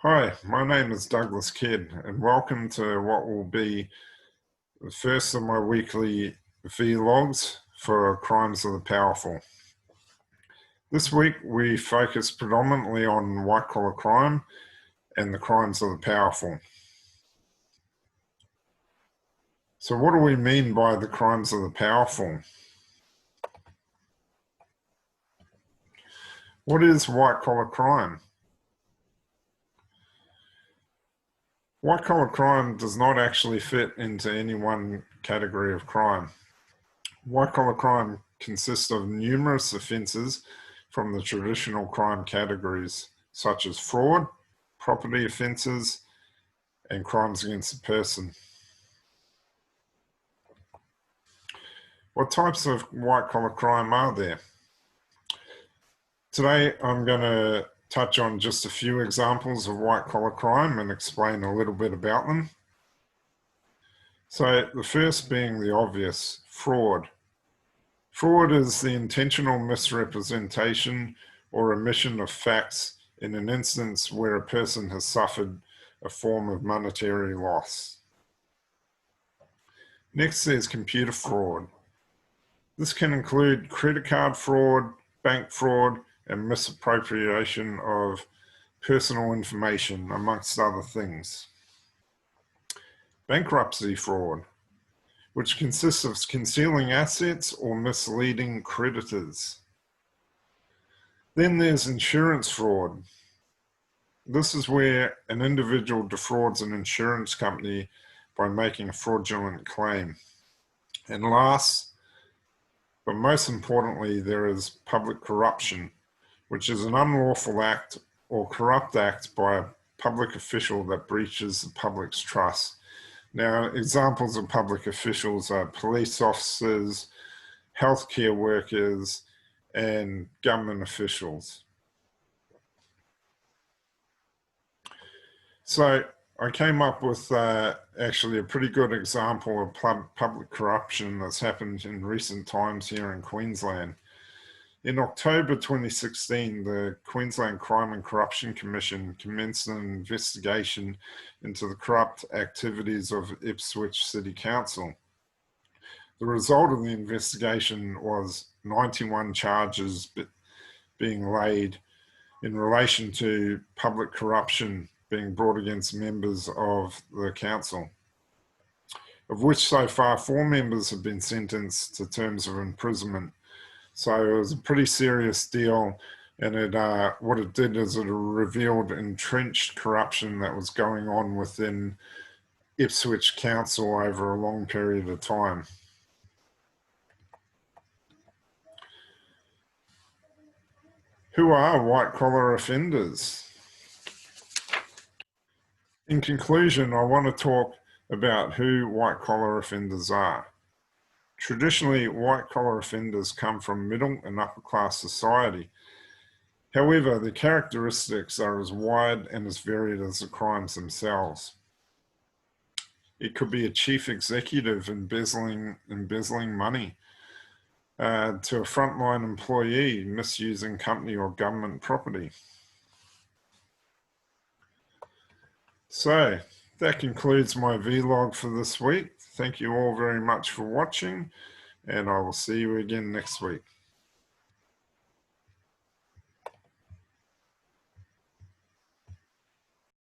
Hi, my name is Douglas Kidd, and welcome to what will be the first of my weekly vlogs for Crimes of the Powerful. This week we focus predominantly on white-collar crime and the crimes of the powerful. So what do we mean by the crimes of the powerful? What is white-collar crime? White-collar crime does not actually fit into any one category of crime. White-collar crime consists of numerous offences from the traditional crime categories, such as fraud, property offences, and crimes against the person. What types of white-collar crime are there? Today, I'm going to touch on just a few examples of white-collar crime and explain a little bit about them. So the first being the obvious, fraud. Fraud is the intentional misrepresentation or omission of facts in an instance where a person has suffered a form of monetary loss. Next, there's computer fraud. This can include credit card fraud, bank fraud, and misappropriation of personal information, amongst other things. Bankruptcy fraud, which consists of concealing assets or misleading creditors. Then there's insurance fraud. This is where an individual defrauds an insurance company by making a fraudulent claim. And last, but most importantly, there is public corruption, which is an unlawful act or corrupt act by a public official that breaches the public's trust. Now, examples of public officials are police officers, healthcare workers, and government officials. So I came up with actually a pretty good example of public corruption that's happened in recent times here in Queensland. In October 2016, the Queensland Crime and Corruption Commission commenced an investigation into the corrupt activities of Ipswich City Council. The result of the investigation was 91 charges being laid in relation to public corruption being brought against members of the council, of which so far 4 members have been sentenced to terms of imprisonment. So it was a pretty serious deal, and what it did is it revealed entrenched corruption that was going on within Ipswich Council over a long period of time. Who are white-collar offenders? In conclusion, I want to talk about who white-collar offenders are. Traditionally, white-collar offenders come from middle and upper-class society. However, the characteristics are as wide and as varied as the crimes themselves. It could be a chief executive embezzling money, to a frontline employee misusing company or government property. So that concludes my vlog for this week. Thank you all very much for watching, and I will see you again next week.